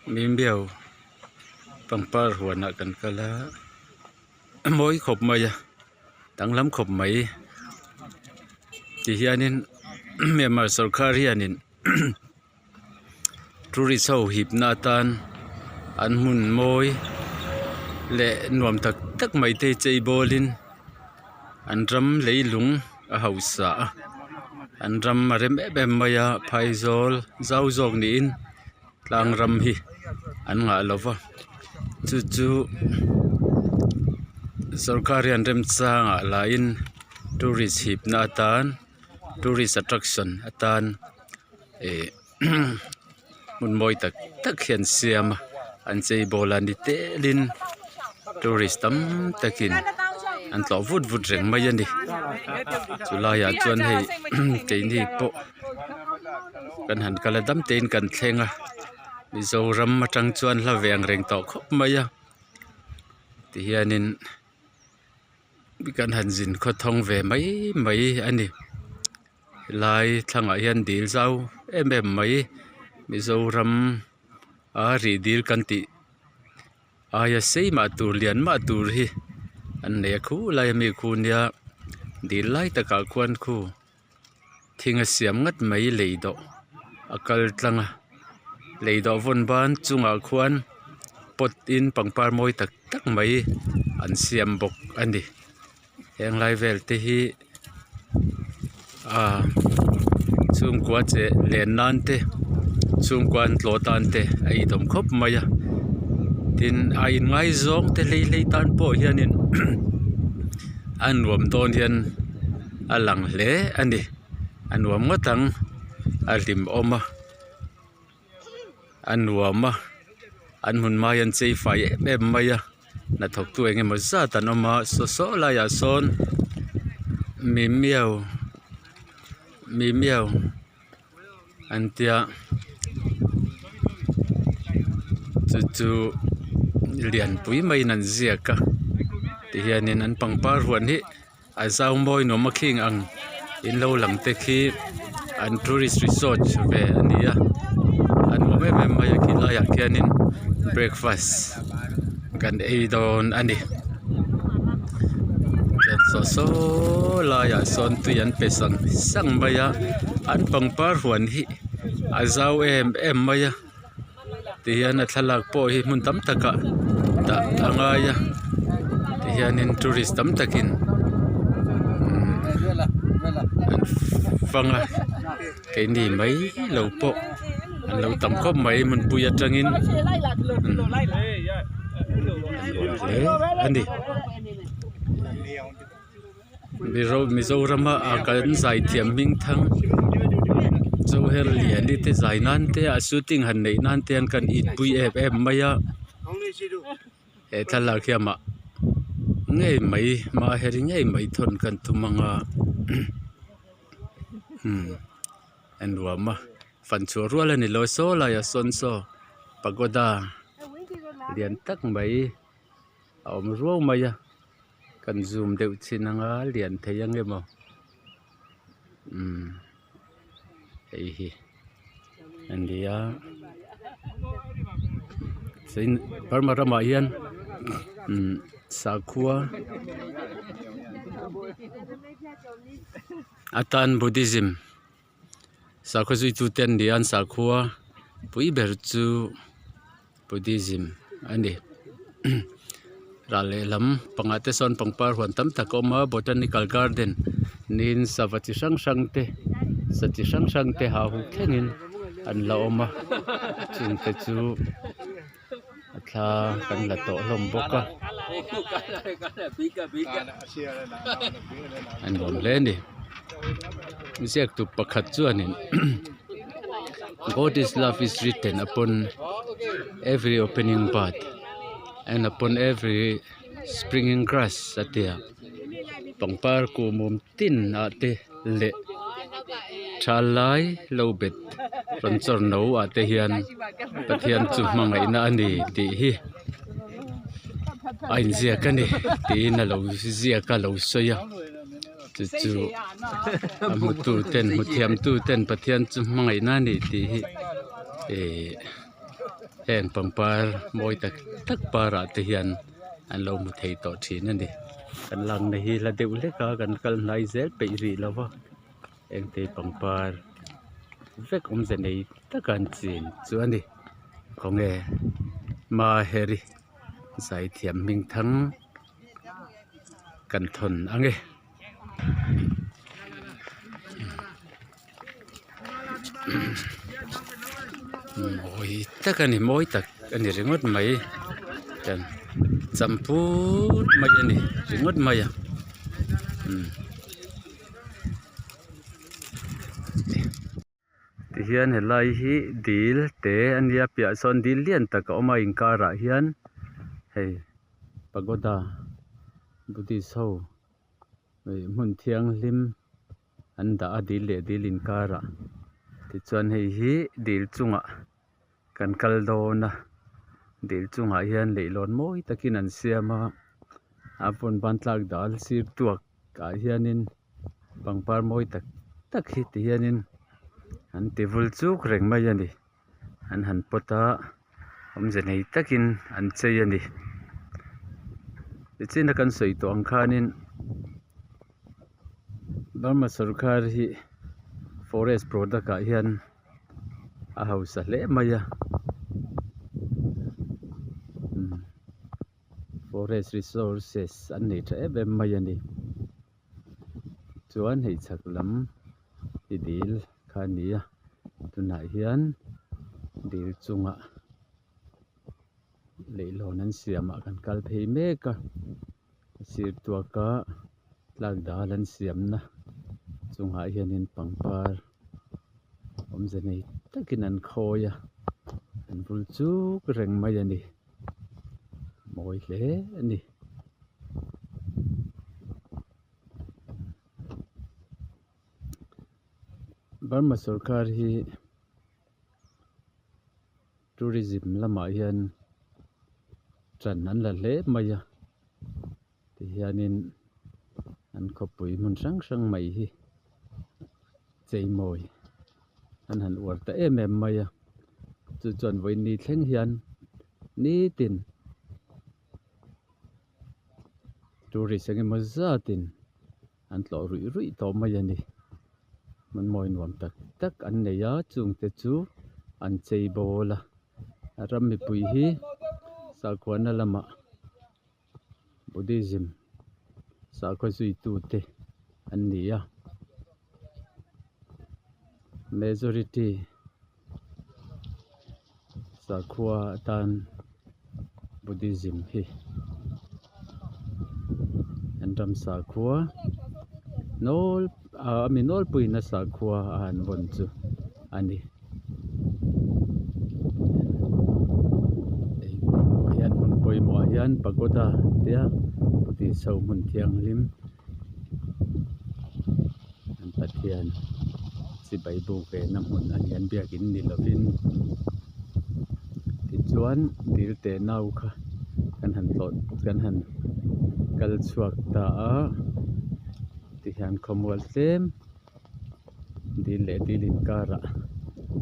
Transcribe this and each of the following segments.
Maymyo Pangpar Huan kan kala mỗi khop mai tang lam khop mai ti hianin Myanmar sarkar hianin tourist ho hip na tan an Hmun moi le nuam tak tak mai te chei bolin an ram leilung a hausa an ram marem em maya phaizol zau zog ni in tlang ram hi an nga lova chu sarkar an rem chang a la in tourist hip na tan tourist attraction atan mun moi tak tak hian siam an chei bolan ni telin tourist tam takin an tlo vut reng mai ani chulaya chuan hei tein hi po kan han kala dam tein kan thlenga mizoram matang chuan hlaveng reng to khop mai a ti hianin kan han jin kho thong ve mai ani lai thanga hian dil zau em mai mizoram a ri dil kan ti aya sei ma tur lian ma tur hi an ne khu lai mi khu nia dil lai taka kwan khu thinga siam ngat mai leido akal tlanga leido von ban chunga khuan pot in pangpar moi tak tak mai an siam bok ani heng lai vel te hi chung kwa che len nan te chung kwan tlo tan te ai dom khop mai tin ai ngai zong te lei tan po hianin an nuam don hian alang hle ani an nuam ngatang alim oma an nuama an Hmun mai an chei fai em mai a na thok tu enge mo za tan oma so la ya son Maymyo antia chu lian pui mai nan zia ka ti hianin an pangpar huan hi a zau moi no making ang in lo lang te khi an tourist resort ve ania an mo me mai ki la ya kianin breakfast kan ei don ani so la ya son tu yan pesang sang maya an pangpar huan hi a zau em maya ti hian a thalak po hi mun tam taka ta angaya ti hianin tourist tam takin an fanga ke ni mai lo po an lo tam khop mai mun puya tangin ani mizoram a kan zai thiam ming thang zo her lian ni te zai nan te a shooting han nei nan te an kan it pui em maya e thala khiama ngei mai ma heri ngei mai thon kan tumanga an wama fan chu rual ani lo so la ya son so pagoda lian tak mai om ro maya kan zoom deuh chinanga lian theyang emo hei hi andia sein parmarama hian sakhua atan buddhism sakhu zui tu ten dian sakhua pui ber chu buddhism ani rale lam pangate son pangpar huan tam takoma botanical garden nin savati sang te ha hu thengin an la oma chung te chu atha kan la to lom boka an bom le ni music tu pakhat chuanin God's love is written upon every opening bud and upon every springing grass atia pangpar ku mum tin ate le thalai lobet ranchor no ate hian pathian chu mangai na ani ti hi ain zia kani ti na lo zia ka lo soya chu amutu ten muthiam tu ten pathian chu mangai na ni ti hi heng pangpar moi tak para te hian an lo mu thei to thin ani kan lang na hi la deuh hleka kan kal hnai zel pe ri lova eng te pangpar vek ze nei takan chin chu ani khonge ma heri sai thiam ming thang kan thon ange moi takani moi tak ani ringot mai kan champut mai ani ringot mai a ti hian helai hi dil te ania pia son dil lian tak oma inkara hian hei pagoda buddhist ho hmun thiang hlim an da a dil le dil inkara ti chuan hei hi dil chunga kan kal dawna dil chungah hian leilon mawi takin an siama a pun ban tlak dal sir tuak ah hianin pangpar mawi tak hi ti hianin an ti vul chuk reng mai ani an han pota omze nei takin an chei ani ti chin kan soi to ang khanin Burma sarkar hi forest product ah hian a hausa hle maya forest resources an nei tha em mai ani chuan hei chhak lam hi dil khania tunah hian dil chunga leilon an siamah kan kal phei mek a sir tuaka tlak dal an siamna chungah hianin pangpar omze nei takin an khawi a an vul chuk reng mai ani mawi hle ani Burma sarkar hi tourism lama hian tran an la hle mai a ti hianin an khawpui hmun hrang hrang mai hi chei mawi an han uar ta em mai a chu chuan voi ni thleng hian ni tin tourist engemaw zatin an tlaw rui rui to mai ani man moi nuam tak an nei a chung te chu an chei bola ram mi pui hi sakhuana lama buddhism sakhaw zui tu te an ni a majority sakhua tan buddhism hi an ram sakhua nol ami nol pui na sakhua an bon chu ani hian mun poi mo hian pagoda tia puti so mun thiang lim an pathian si bai bu ke na mun an hian biakin ni lovin ti chuan dil te nau kha kan han tlot kan han kal chuak ta a ti hian khomwal tlem dil le dil inkara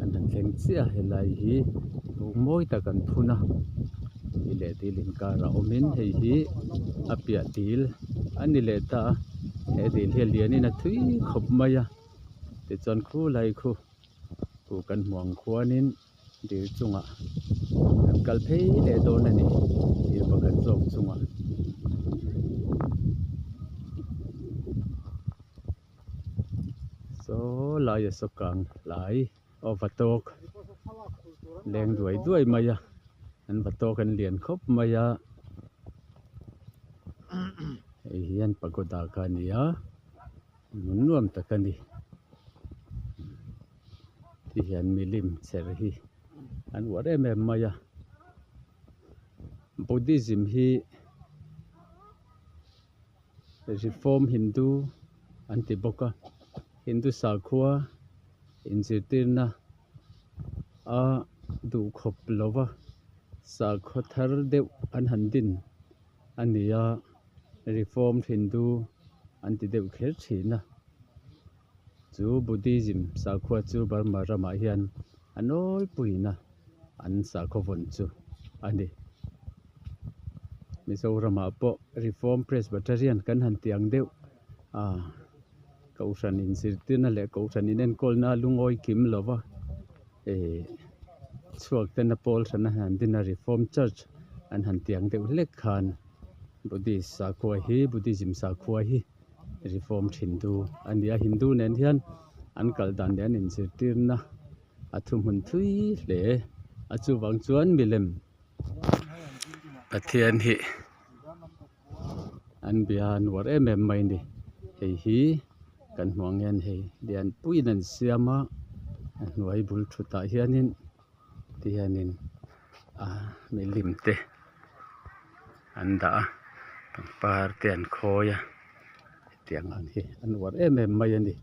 an han thleng chia helai hi lu mawi takan phuna i le dil inkara omin hei hi a pia dil ani le ta he dil hi lianin a thui khop mai a ti chuan khu lai khu ku kan hmuang khuanin dil chunga kan kal phei le dawn ani dil pakhat zawk chunga so lai a sokang lai vatok leng duai mai a an vatok an lian khop mai a hei hian pagoda ka ni a nuam tak ani ti hian milim cher hi an war em mai a buddhism hi reform hindu an ti boka hindu sakhua inzirtirna a du khop lova sakhwa thar deuh an han din ania reform hindu an ti deuh kher thina chu buddhism sakhua chu Burma rama hian anol puina an sa khovon chu ani Mizoram po Reform Presbyterian kan han tiang deuh cậu san in sirtin na le cậu san in en kol na lungoi kim lova chuak ten Paul san han din na Reform Church an han tiang deuh lek khan Buddhist sa khoi hi Buddhism sa khoi hi Reform Hindu ania Hindu nen hian an kal dan den in sirtin na athum hun thui le achu wang chuan milem pathian hi an bian war mai ni hei hi kan hmuang hian hei lian puin an siama hnuai bul thuta hianin tianin milim te an da pangpar te an khoya tiang an hi an war mai ani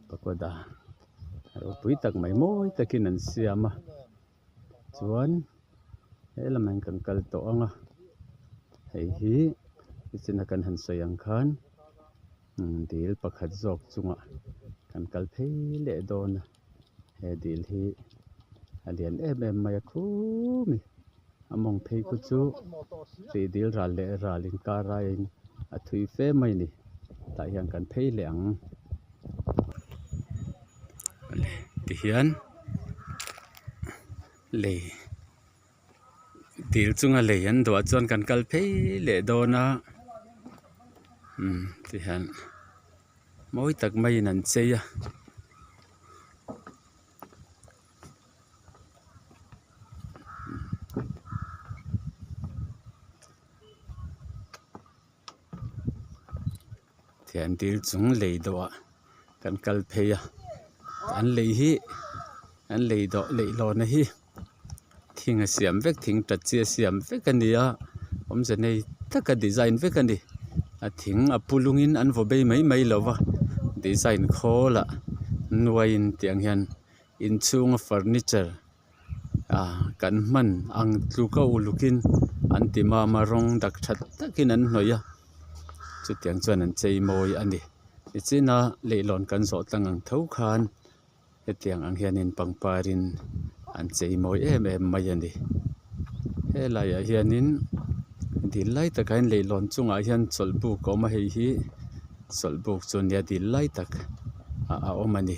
pakoda Hripuiin tak mai moi takin an siama chuan helaman kan kal to anga hei hi ichina kan han soyang khan dil pakhat jok chunga kan kal phei le dona he dil hi alian mai khumi among phei ku chu ri dil ral le ralin karain a thui fe mai ni ta hian kan phei leang ti hian le dil chunga le yan do chuan kan kal phei le dona ti hian moi tak mai nan cheya thian dil chung le do kan kal pheya an le hi an le do le lo na hi thing a siam vek thing ta che siam vek ania om je nei taka design vek ani a thing a pulungin an vo bei mai lova design khola nuain tiang hian in chung furniture kan man ang tluka ulukin an tima marong dak that takin an hnoya chu tiang chuan an chei moi ani ichina leilon kan so tlangang tho khan he tiang ang hianin pangparin an chei moi mai ani he laia hianin dilai takain leilon chunga hian cholbu koma hei hi solbuk chun ya dilai tak a omani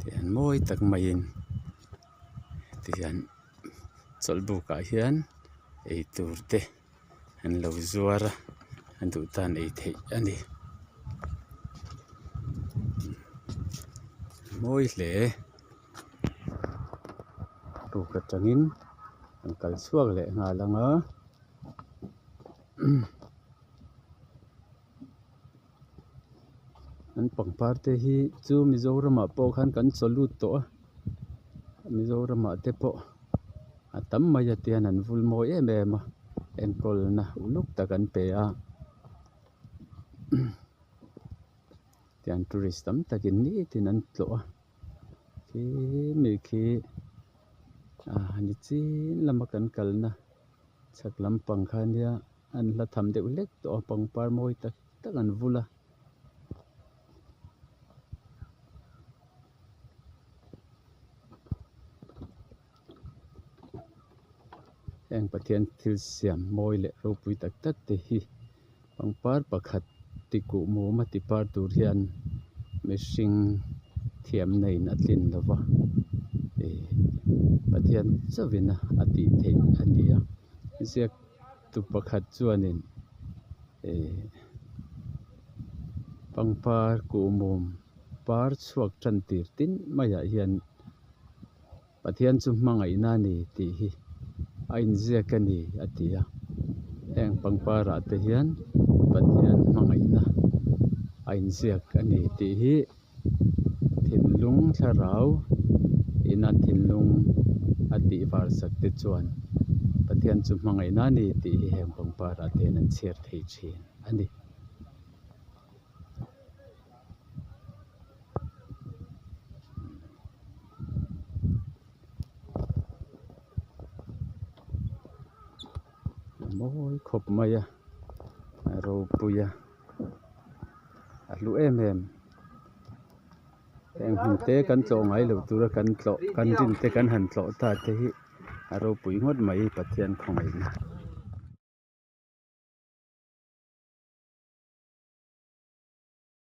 tian moi tak main tian cholbu ka hian ei turte an lo zuara an du tan ei thei ani moi hle tu ka tangin an kal suak le nga langa an pangpar te hi chu Mizoram po khan kan cholut to Mizoram te po atam maya tian an vul moi em en kol na uluk takan pe a tian tourist tam takin ni tin an tlo ki mi khi ni chin lamakan kalna chaklam pangkhania an la tham deuh lek to pangpar moi tak an vula eng pathian thil siam moi le ropui tak te hi pangpar pakhat tiku mu ma tipar tur hian mihring thiam nei na tlin lova pathian chawina ati thei ania ziak tu pakhat chuanin pangpar ku mum par chuak tan tir tin maya hian pathian chu hmangai na ni ti hi ain ziak ani atia eng pangpara te hian pathian hmangai na ain ziak ani ti hi thinlung tharau ina thinlung ati var sak te chuan pathian chu hmangai na ni ti hi heng pangpara te nan cher thei thin ani môi khop mày rồi bùi lũ em em hình tế cắn trộn ngay lũ tu ra cắn trộn cắn tin tế cắn hành trộn ta thế rồi bùi ngót mày bát thiên không mày